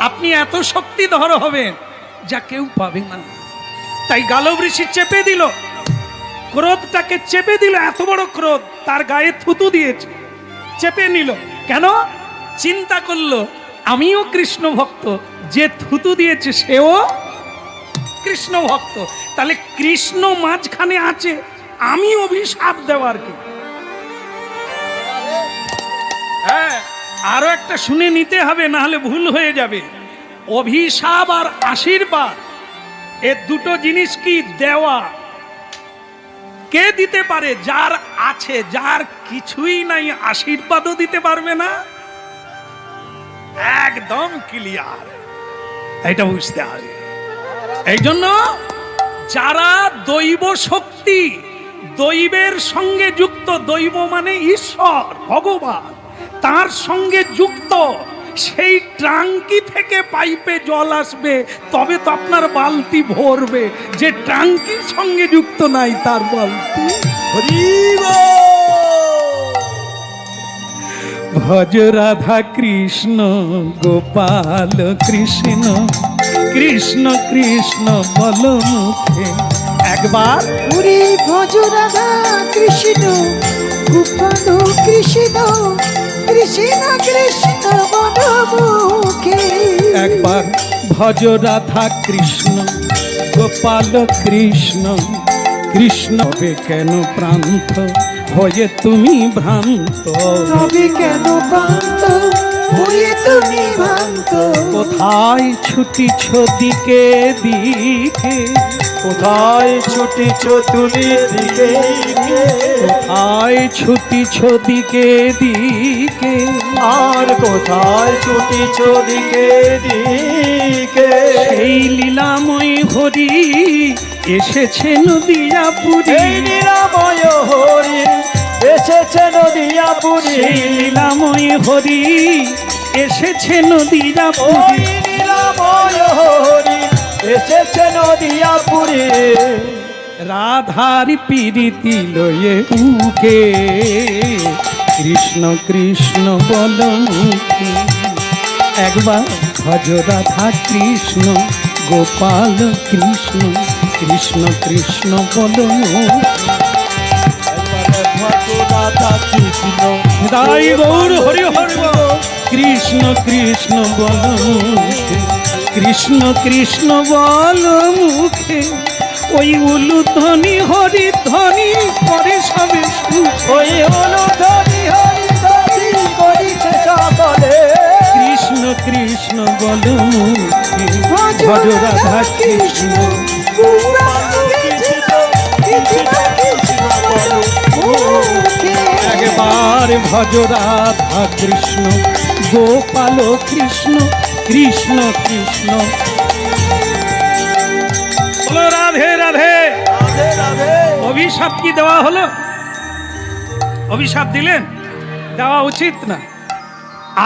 আপনি এত শক্তিধর হবেন যা কেউ পাবে না। তাই গালব ঋষি চেপে দিল, ক্রোধটাকে চেপে দিল। এত বড় ক্রোধ, তার গায়ে থুতু দিয়েছে, চেপে নিল। কেন? চিন্তা করলো, আমিও কৃষ্ণ ভক্ত, যে থুতু দিয়েছে সেও কৃষ্ণ ভক্ত, তাহলে কৃষ্ণ মাঝখানে আছে, আমি অভিশাপ দেওয়ার কি? হ্যাঁ, আরো একটা শুনে নিতে হবে, না হলে ভুল হয়ে যাবে। অভিশাপ আর আশীর্বাদ, এ দুটো জিনিস কি? দেওয়া। কে দিতে পারে? যার আছে। যার কিছুই নাই আশীর্বাদও দিতে পারবে না। একদম ক্লিয়ার, এটা বুঝতে হবে। এই জন্য যারা দৈব শক্তি, দৈবের সঙ্গে যুক্ত, দৈব মানে ঈশ্বর, ভগবান, তার সঙ্গে যুক্ত, সেই ট্রাঙ্কি থেকে পাইপে জল আসবে, তবে তো আপনার বালতি ভরবে। যে ট্রাঙ্কির সঙ্গে যুক্ত নাই, তার বালতি ভজ রাধা কৃষ্ণ গোপাল কৃষ্ণ, কৃষ্ণ কৃষ্ণ বল মুখে। একবার ওরে ভজ রাধা কৃষ্ণ গোপাল কৃষ্ণ, কৃষ্ণ কৃষ্ণ বল মুখে। একবার ভজ রাধা কৃষ্ণ গোপাল কৃষ্ণ, কৃষ্ণ হবে কেন প্রান্ত হয়ে তুমি ভ্রান্ত? তবে কেন ভ্রান্ত হয়ে তুমি ভ্রান্ত? কোথায় ছুটিছ দিকে দিকে, কোথায় ছুটিছ তুমি দিকে দিকে, কোথায় ছুটিছ দিকে দিকে, আর কোথায় ছুটিছ দিকে দিকে? সেই লীলাময় হরি এসেছে নদিয়াপুরী, এই লীলাময় হরি এসেছে নদিয়াপুরী, সেই লীলাময় হরি এসেছে নদিয়াপুরী, ওই লীলাময় হরি এসেছে নদিয়াপুরী। রাধার প্রীতি লয়ে মুখে, কৃষ্ণ কৃষ্ণ বল মুখে। একবার ভজ রাধা কৃষ্ণ গোপাল কৃষ্ণ, কৃষ্ণ কৃষ্ণ বল মুখে। রাধা কৃষ্ণ হৃদয় গৌর হরি হরি বল, কৃষ্ণ কৃষ্ণ বল মুখে, কৃষ্ণ কৃষ্ণ বল মুখে। ওই উলু ধ্বনি হরি ধ্বনি করে সবে সুখ, ওই হলো ধরি হরি ধরি করিছে সকলে। কৃষ্ণ কৃষ্ণ বলো মুখে ভজ রাধা কৃষ্ণ একবার ভজ রাধা কৃষ্ণ গোপাল কৃষ্ণ কৃষ্ণ কৃষ্ণ। বলো রাধে রাধে। রাধে রাধে। অভিশাপ কি দেওয়া হলো? অভিশাপ দিলেন? দেওয়া উচিত না।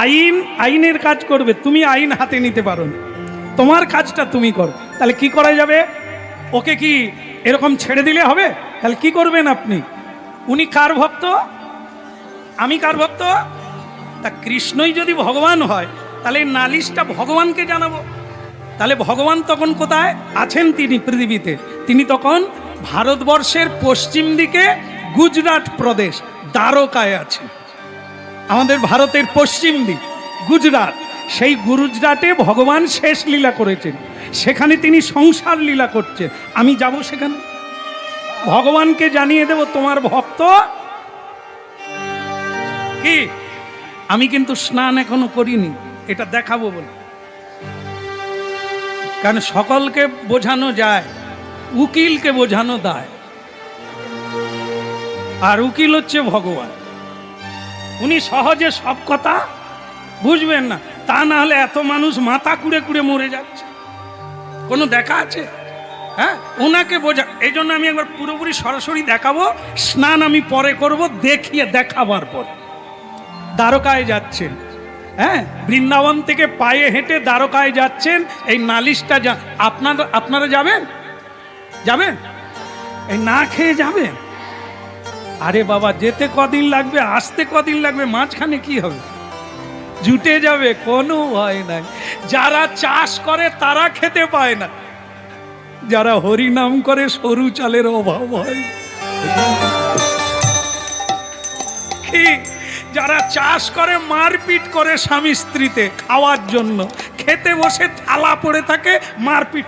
আইন আইনের কাজ করবে, তুমি আইন হাতে নিতে পারো না, তোমার কাজটা তুমি করো। তাহলে কি করা যাবে? ওকে কি এরকম ছেড়ে দিলে হবে? তাহলে কি করবেন আপনি? উনি কার ভক্ত? আমি কার ভক্ত? তা কৃষ্ণই যদি ভগবান হয় তাহলে এই নালিশটা ভগবানকে জানাবো। তাহলে ভগবান তখন কোথায় আছেন? তিনি পৃথিবীতে। তিনি তখন ভারতবর্ষের পশ্চিম দিকে গুজরাট প্রদেশ দ্বারকায় আছেন। আমাদের ভারতের পশ্চিম দিক গুজরাট, সেই গুজরাটে ভগবান শেষ লীলা করেছেন। সেখানে তিনি সংসার লীলা করছেন। আমি যাব সেখানে, ভগবানকে জানিয়ে দেব তোমার ভক্ত কি। আমি কিন্তু স্নান এখনো করিনি, এটা দেখাবো বলে। কারণ সকলকে বোঝানো যায়, উকিলকে বোঝানো দায়। আর উকিল হচ্ছে ভগবান। উনি সহজে সব কথা বুঝবেন না, তা না হলে এত মানুষ মাথা কুড়ে কুড়ে মরে যাচ্ছে। কোনো দেখা আছে? হ্যাঁ, ওনাকে বোঝা। এই জন্য আমি একবার পুরোপুরি সরাসরি দেখাবো। স্নান আমি পরে করব, দেখিয়ে দেখাবার পর। দ্বারকায় যাচ্ছেন, হ্যাঁ, বৃন্দাবন থেকে পায়ে হেঁটে দ্বারকায় যাচ্ছেন। এই নালিশটা আপনারা যাবেন? যাবেন? এই না খেয়ে যাবেন? আরে বাবা, যেতে কদিন লাগবে, আসতে কদিন লাগবে, মাঝখানে কি হবে? জুটে যাবে, কোনো ভয় নাই। যারা চাষ করে তারা খেতে পায় না, যারা হরি নাম করে সরু চালের অভাব হয়। কি? যারা চাষ করে মারপিট করে স্বামী স্ত্রীতে খাওয়ার জন্য, খেতে বসে থালা পড়ে থাকে, মারপিট,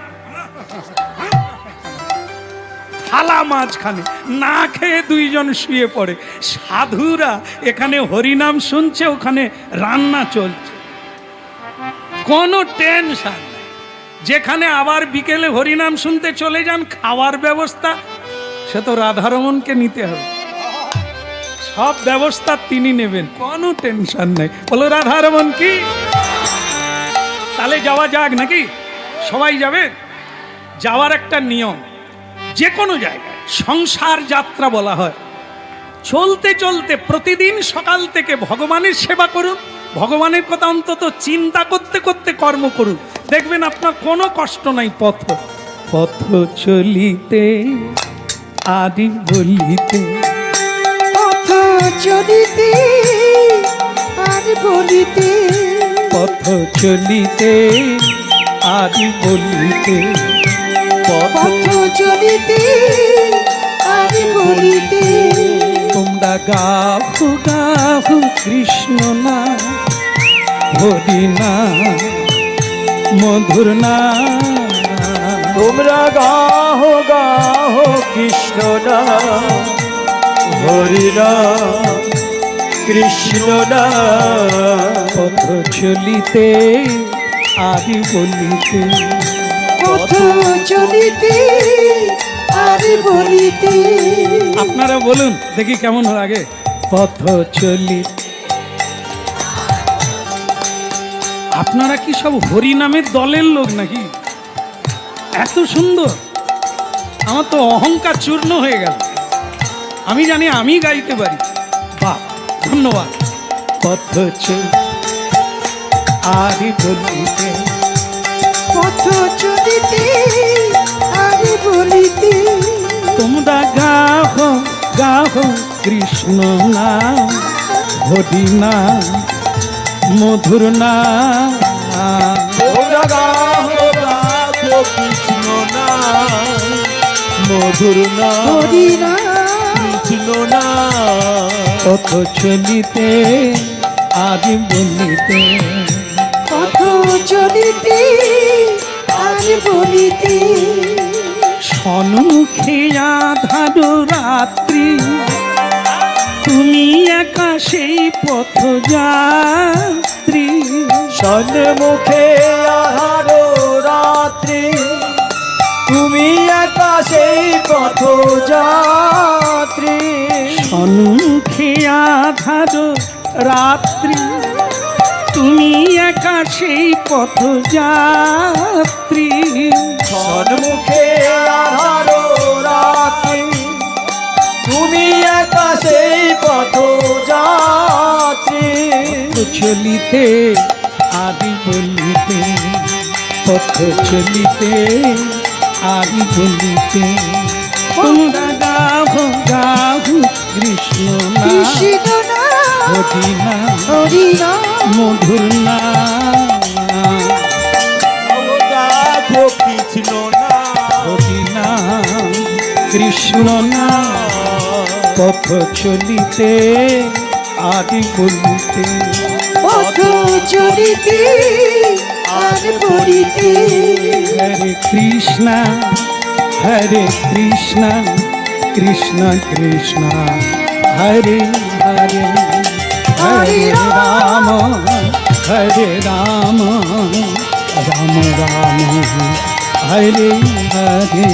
থালা মাঝখানে, না খেয়ে দুইজন শুয়ে পড়ে। সাধুরা এখানে হরিনাম শুনছে, ওখানে রান্না চলছে, কোনো টেনশন নেই। যেখানে আবার বিকেলে হরিনাম শুনতে চলে যান, খাওয়ার ব্যবস্থা সে তো রাধারমণকে নিতে হবে, সব ব্যবস্থা তিনি নেবেন, কোনো টেনশন নেই। বলো রাধারমণ কি। তাহলে যাওয়া যাক নাকি? সবাই যাবে? যাওয়ার একটা নিয়ম, যে কোনো জায়গায় সংসার যাত্রা বলা হয়। চলতে চলতে প্রতিদিন সকাল থেকে ভগবানের সেবা করুন, ভগবানের কথা অন্তত চিন্তা করতে করতে কর্ম করুন, দেখবেন আপনার কোনো কষ্ট নাই। পথ পথ চলিতে আদি বলিতে, পথ চলিতে আর বলিতে, পথ চলিতে আদি বলিতে, পথ চলিতে আর বলিতে। তোমরা গাহু গাহু কৃষ্ণ না, হরি না, মধুর না। তোমরা গাহো গাহো কৃষ্ণ নাম, হরি নাম, কৃষ্ণ নাম। পথ চলিতে আদি বলিতে, পথ চলিতে আর বলিতে। আপনারা বলুন দেখি কেমন লাগে। পথ চলি, আপনারা কি সব হরি নামের দলের লোক নাকি? এত সুন্দর, আমার তো অহংকার চূর্ণ হয়ে গেল। আমি জানি আমি গাইতে পারি, বাহ, ধন্যবাদ। পথ চলি আদি বলিতে, পথ চলিতে আর বলিতে। তোমরা গাহো গাহো কৃষ্ণ নাম, হরি নাম, মধুর নাম। তোমরা গাহো গাহো কৃষ্ণ নাম, মধুর নাম, হরি নাম, কৃষ্ণ নাম। পথ চলিতে আদি বলিতে, পথ চলিতে আর বলিতে। সন্মুখে আধার রাত্রি, তুমি একা সেই পথযাত্রী, সন্মুখে আহার রাত্রি, তুমি একা সেই পথযাত্রী। সম্মুখে আধার রাত্রি, তুমি একা সেই পথযাত্রী। সন্মুখে আহার রাত্রি, তুমি একা সেই পথযাত্রী। চলিতে আদি বলিতে, পথ চলিতে আদি বলিতে, তোমরা গাহো গাহু কৃষ্ণ কৃষ্ণ নাম হরি নাম হরি নাম মধুর নাম, গাথো কৃষ্ণ নাম, হরি নাম কৃষ্ণ নাম, পথ চলিতে আদি বলিতে, পথ চলিতে আর বলিতে। হরে কৃষ্ণ হরে কৃষ্ণ কৃষ্ণ কৃষ্ণ হরে হরে, হরে রাম হরে রাম রাম রাম হরে হরে।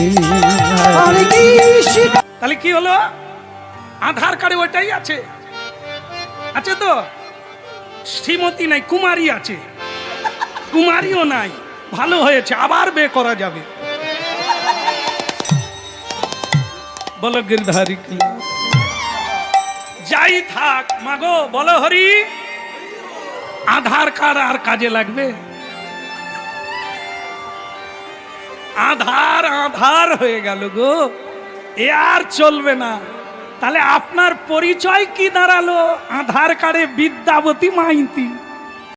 হরে কৃষ্ণ তাহলে কি হলো? আধার কার্ডে ওইটাই আছে, আছে তো? শ্রীমতী নাই, কুমারী আছে। কুমারীও নাই, ভালো হয়েছে, আবার বিয়ে করা যাবে। বলো গিরধারী কি যাই থাক মাগো, বলো হরি। আধার কার্ড আর কাজে লাগবে? আধার আধার হয়ে গেল গো, এ আর চলবে না। তাহলে আপনার পরিচয় কি দাঁড়ালো? আধার কার্ডে বিদ্যাবতী মাইতি।